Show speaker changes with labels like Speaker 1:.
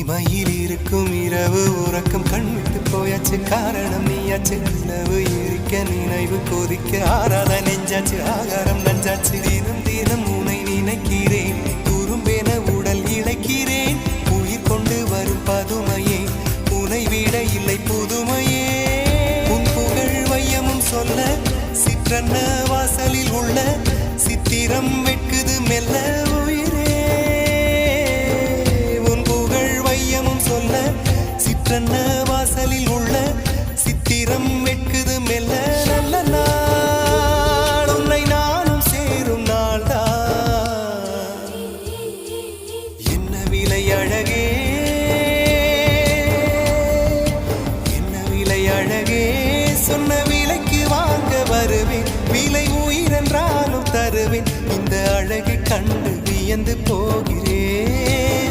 Speaker 1: தனிமையில் இருக்கும் இரவு உறக்கம் கண்விட்டு போயாச்சு காரணம் நீயாச்சு நிலவு எரிக்க நினைவு கொதிக்க ஆறாத நெஞ்சாச்சு ஆகாரம் நஞ்சாச்சு தினம் தினம் உனை நினைக்கிறேன் குறும்பென உடல் இழைக்கிறேன் உயிர் கொண்டு வரும் பதுமையே உனை விட இல்லை புதுமையே உன் புகழ் வையமும் சொல்ல சிற்றன்ன வாசலில் உள்ள சித்திரம் வெட்குது மெல்ல உயிரே உன் புகழ் வையமும் சொல்ல சிற்றன்ன வாசலில் உள்ள சித்திரம் வெட்குது மெல்ல நல்ல நாள் உன்னை நானும் சேரும் நாள்தான் என்ன விலை அழகே என்ன விலை அழகே சொன்ன விலைக்கு வாங்க வருவேன் விலை உயிரென்றாலும் தருவேன் இந்த அழகை கண்டு வியந்து போகிறேன்